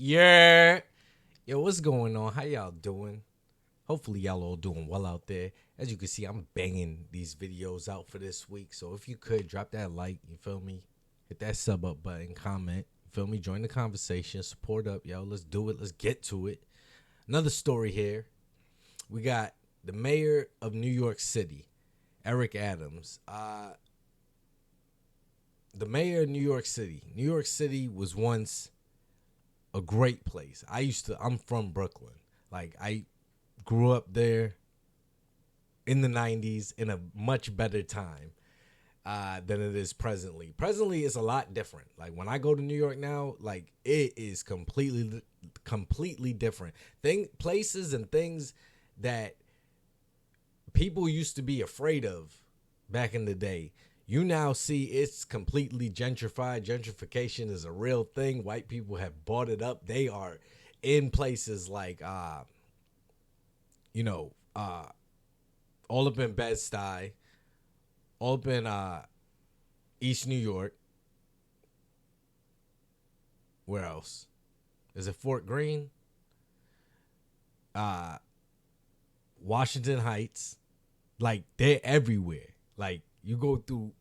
Yeah. Yo, what's going on? How y'all doing? Hopefully y'all all doing well out there. As you can see, I'm banging these videos out for this week. So if you could drop that like, you feel me? Hit that sub up button, comment, you feel me? Join the conversation, support up, yo. Let's do it. Let's get to it. Another story here. We got the mayor of New York City, Eric Adams. The mayor of New York City. New York City was once a great place. I'm from Brooklyn. Like, I grew up there in the 90s in a much better time than it is presently. Presently, it's a lot different. Like, when I go to New York now, like, it is completely different. Places and things that people used to be afraid of back in the day, you now see it's completely gentrified. Gentrification is a real thing. White people have bought it up. They are in places like, all up in Bed-Stuy, all up in East New York. Where else? Is it Fort Greene? Washington Heights. Like, they're everywhere. Like, you go through,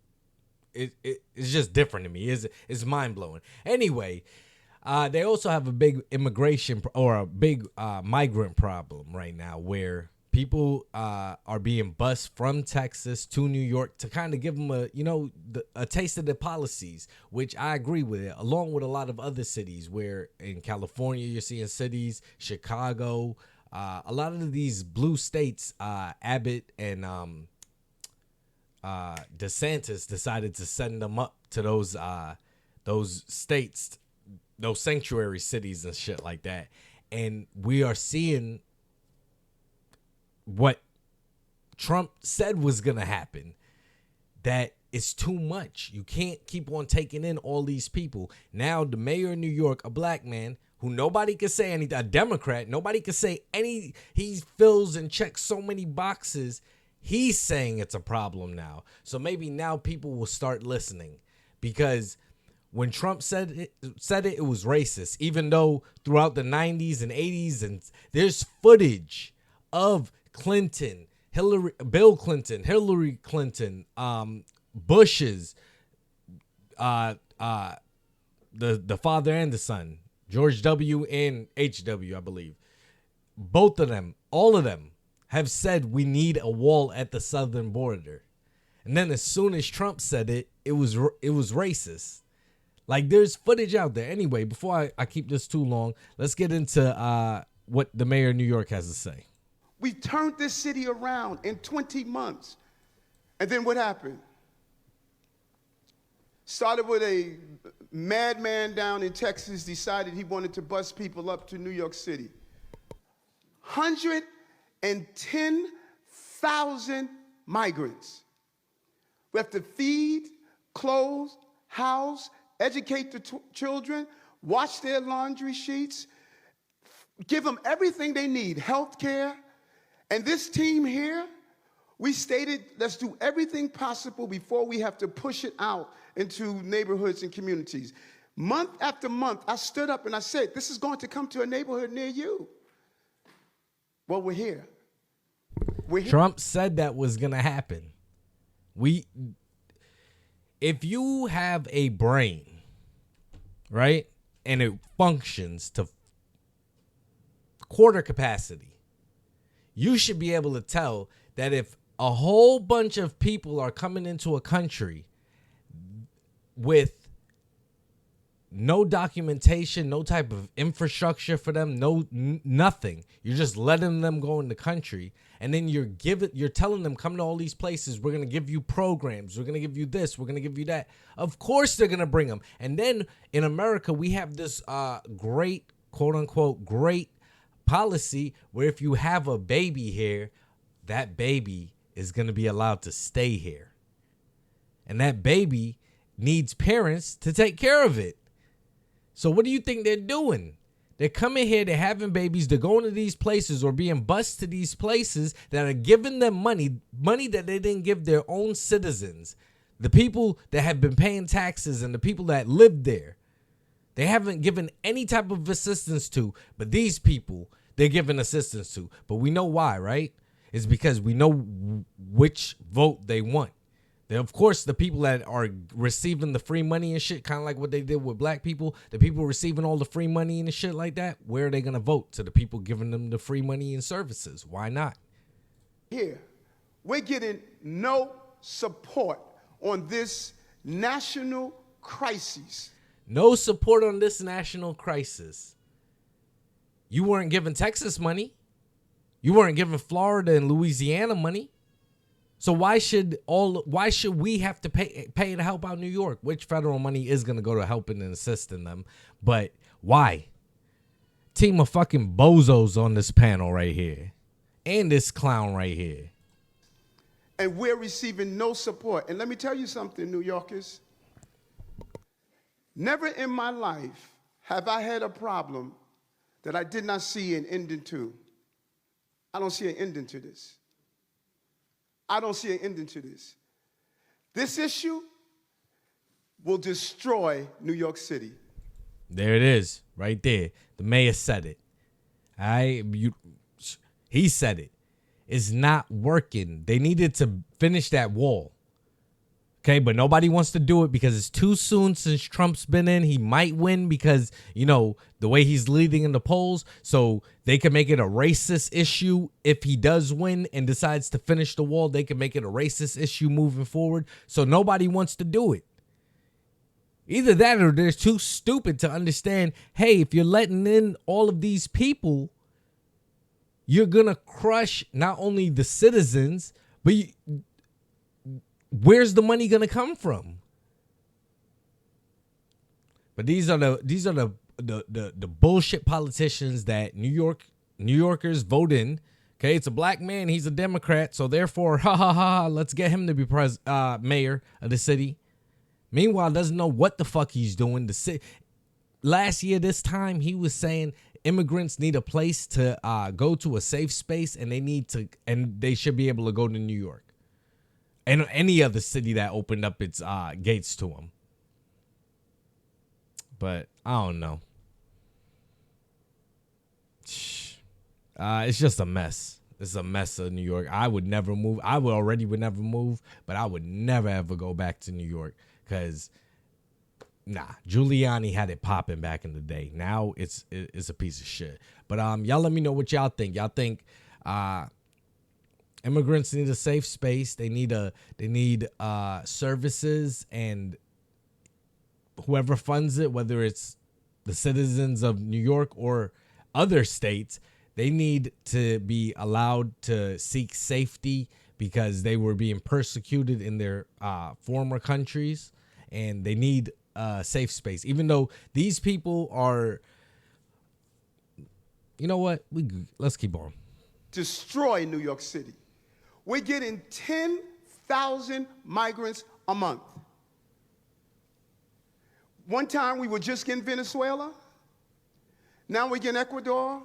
it's just different to me. It's mind-blowing. Anyway, they also have a big immigration or a big migrant problem right now where people are being bused from Texas to New York to kind of give them a taste of the policies, which I agree with it, along with a lot of other cities where in California you're seeing cities, Chicago, a lot of these blue states, Abbott and DeSantis decided to send them up to those states, those sanctuary cities and shit like that. And we are seeing what Trump said was going to happen, that it's too much. You can't keep on taking in all these people. Now, the mayor of New York, a black man who nobody can say anything, a Democrat, nobody can say any, he fills and checks so many boxes. He's saying it's a problem now. So maybe now people will start listening, because when Trump said it was racist, even though throughout the 90s and 80s, and there's footage of Clinton, Bill Clinton, Hillary Clinton, Bush's, the father and the son, George W. and H.W., I believe. Both of them, all of them, have said we need a wall at the southern border. And then as soon as Trump said it, it was racist. Like, there's footage out there. Anyway, before I keep this too long, let's get into what the mayor of New York has to say. We turned this city around in 20 months. And then what happened? Started with a madman down in Texas decided he wanted to bus people up to New York City. 110,000 migrants. We have to feed, clothe, house, educate the children, wash their laundry sheets, give them everything they need, health care. And this team here, we stated, let's do everything possible before we have to push it out into neighborhoods and communities. Month after month, I stood up and I said, this is going to come to a neighborhood near you. Well, we're here. Trump said that was going to happen. If you have a brain, right, and it functions to quarter capacity, you should be able to tell that if a whole bunch of people are coming into a country with no documentation, no type of infrastructure for them, nothing. You're just letting them go in the country, and then you're telling them, come to all these places. We're gonna give you programs. We're gonna give you this. We're gonna give you that. Of course, they're gonna bring them. And then in America, we have this great, quote unquote, great policy where if you have a baby here, that baby is gonna be allowed to stay here, and that baby needs parents to take care of it. So what do you think they're doing? They're coming here, they're having babies, they're going to these places or being bused to these places that are giving them money that they didn't give their own citizens, the people that have been paying taxes and the people that live there. They haven't given any type of assistance to, but these people, they're giving assistance to. But we know why, right? It's because we know which vote they want. Of course, the people that are receiving the free money and shit, kind of like what they did with black people, the people receiving all the free money and shit like that, where are they going to vote? To the people giving them the free money and services. Why not? Here, we're getting no support on this national crisis. No support on this national crisis. You weren't giving Texas money. You weren't giving Florida and Louisiana money. So why should we have to pay to help out New York? Which federal money is going to go to helping and assisting them. But why? Team of fucking bozos on this panel right here. And this clown right here. And we're receiving no support. And let me tell you something, New Yorkers. Never in my life have I had a problem that I did not see an ending to. I don't see an ending to this. I don't see an ending to this. This issue will destroy New York City. There it is, right there. The mayor said it. He said it. It's not working. They needed to finish that wall. Okay, but nobody wants to do it because it's too soon since Trump's been in. He might win because, the way he's leading in the polls. So they can make it a racist issue if he does win and decides to finish the wall. They can make it a racist issue moving forward. So nobody wants to do it. Either that or they're too stupid to understand, hey, if you're letting in all of these people, you're going to crush not only the citizens, but where's the money going to come from? But these are the bullshit politicians that New Yorkers vote in. Okay, it's a black man, he's a Democrat, so therefore, let's get him to be mayor of the city. Meanwhile, doesn't know what the fuck he's doing. Last year, this time, he was saying immigrants need a place to go to, a safe space, and they should be able to go to New York and any other city that opened up its gates to them. But I don't know. It's just a mess. It's a mess of New York. I would never move. I would never move, but I would never ever go back to New York because, Giuliani had it popping back in the day. Now it's a piece of shit. But y'all let me know what y'all think. Y'all think immigrants need a safe space. They need services, and whoever funds it, whether it's the citizens of New York or other states, they need to be allowed to seek safety because they were being persecuted in their former countries, and they need a safe space. Even though these people are, you know what? Let's keep on. Destroy New York City. We're getting 10,000 migrants a month. One time we were just getting Venezuela. Now we're getting Ecuador.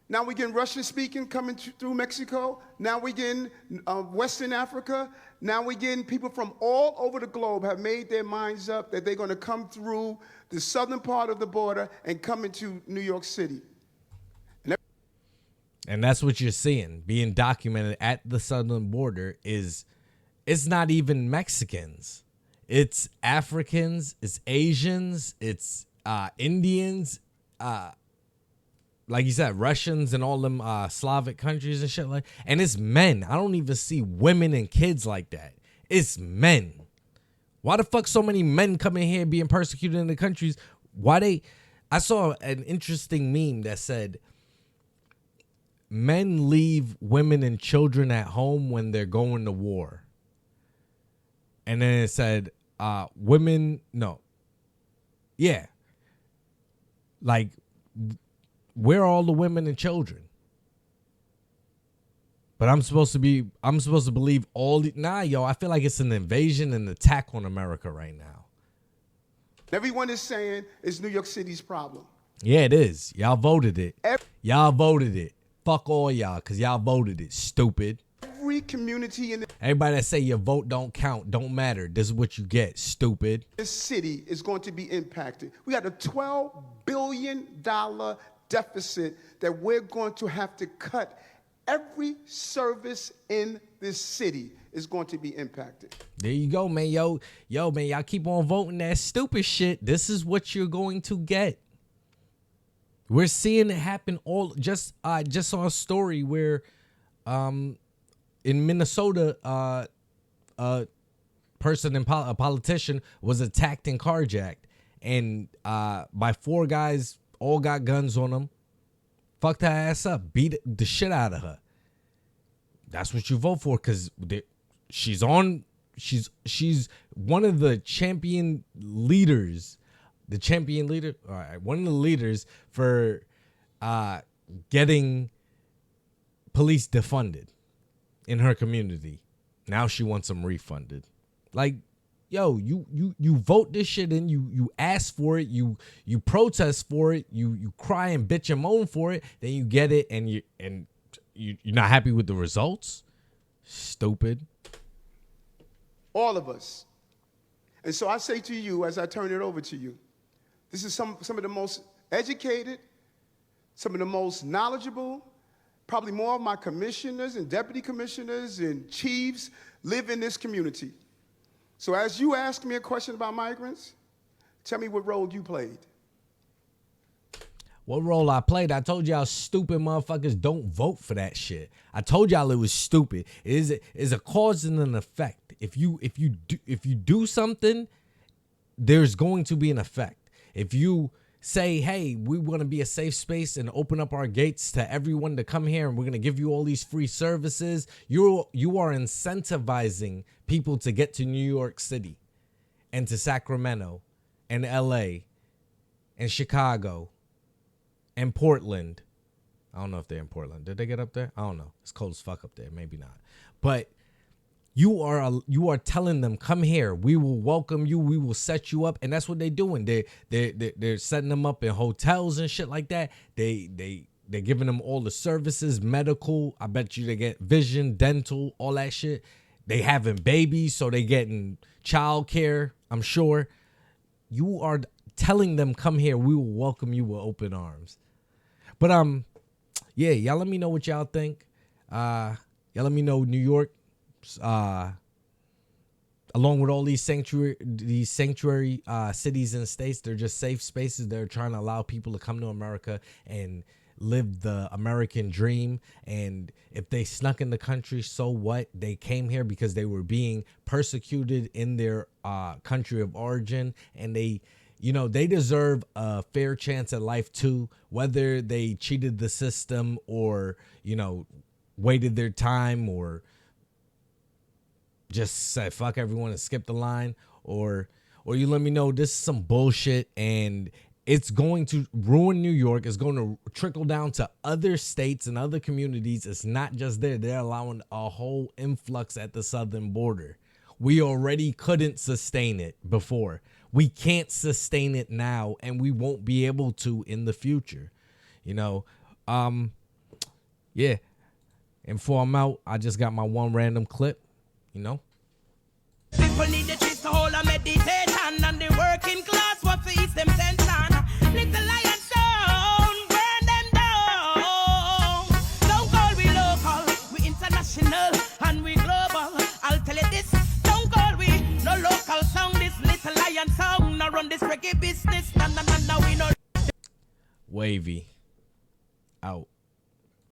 Now we're getting Russian-speaking coming through Mexico. Now we're getting Western Africa. Now we're getting people from all over the globe have made their minds up that they're going to come through the southern part of the border and come into New York City. And that's what you're seeing being documented at the southern border it's not even Mexicans. It's Africans, it's Asians, it's Indians, like you said, Russians and all them Slavic countries and shit like. And it's men. I don't even see women and kids like that. It's men. Why the fuck so many men coming here being persecuted in the countries? I saw an interesting meme that said men leave women and children at home when they're going to war. And then it said women, no. Yeah. Like, where are all the women and children? But I'm supposed to believe I feel like it's an invasion and attack on America right now. Everyone is saying it's New York City's problem. Yeah, it is. Y'all voted it. Y'all voted it. Fuck all y'all, because y'all voted it, stupid. Every every community in Everybody that say your vote don't count, don't matter. This is what you get, stupid. this city is going to be impacted. We got a $12 billion deficit that we're going to have to cut. Every service in this city is going to be impacted. There you go, man. Yo, man, y'all keep on voting that stupid shit. This is what you're going to get. We're seeing it happen all. Just saw a story where, in Minnesota, a politician was attacked and carjacked, and by 4 guys, all got guns on them. Fucked her ass up, beat the shit out of her. That's what you vote for, because she's one of the champion leaders. The champion leader, all right, one of the leaders for getting police defunded in her community. Now she wants them refunded. Like, yo, you vote this shit in, you ask for it, you protest for it, you cry and bitch and moan for it, then you get it, and you're not happy with the results? Stupid. All of us. And so I say to you, as I turn it over to you, this is some of the most educated, some of the most knowledgeable, probably more of my commissioners and deputy commissioners and chiefs live in this community. So as you ask me a question about migrants, tell me what role you played. What role I played? I told y'all stupid motherfuckers don't vote for that shit. I told y'all it was stupid. It is a cause and an effect. If you do something, there's going to be an effect. If you say, hey, we want to be a safe space and open up our gates to everyone to come here, and we're going to give you all these free services, you are incentivizing people to get to New York City and to Sacramento and LA and Chicago and Portland. I don't know if they're in Portland. Did they get up there? I don't know. It's cold as fuck up there. Maybe not. But you are telling them, come here. We will welcome you. We will set you up. And that's what they're doing. They're setting them up in hotels and shit like that. They're giving them all the services, medical. I bet you they get vision, dental, all that shit. They having babies, so they getting childcare, I'm sure. You are telling them, come here. We will welcome you with open arms. But yeah, y'all let me know what y'all think. Y'all let me know New York. Along with all these sanctuary cities and states, they're just safe spaces. They're trying to allow people to come to America and live the American dream. And if they snuck in the country, so what? They came here because they were being persecuted in their country of origin, and they deserve a fair chance at life too, whether they cheated the system or, waited their time or just said fuck everyone and skip the line, or you let me know this is some bullshit and it's going to ruin New York. It's going to trickle down to other states and other communities. It's not just there. They're allowing a whole influx at the southern border. We already couldn't sustain it before. We can't sustain it now, and we won't be able to in the future. Yeah. And before I'm out, I just got my one random clip. People need the trees to hold a meditation, and the working class want to ease them tension. Little lions down, burn them down. Don't call we local, we international, and we global. I'll tell you this, don't call we no local song. This little lion song, now run this reggae business. No, we know. Wavy. Out.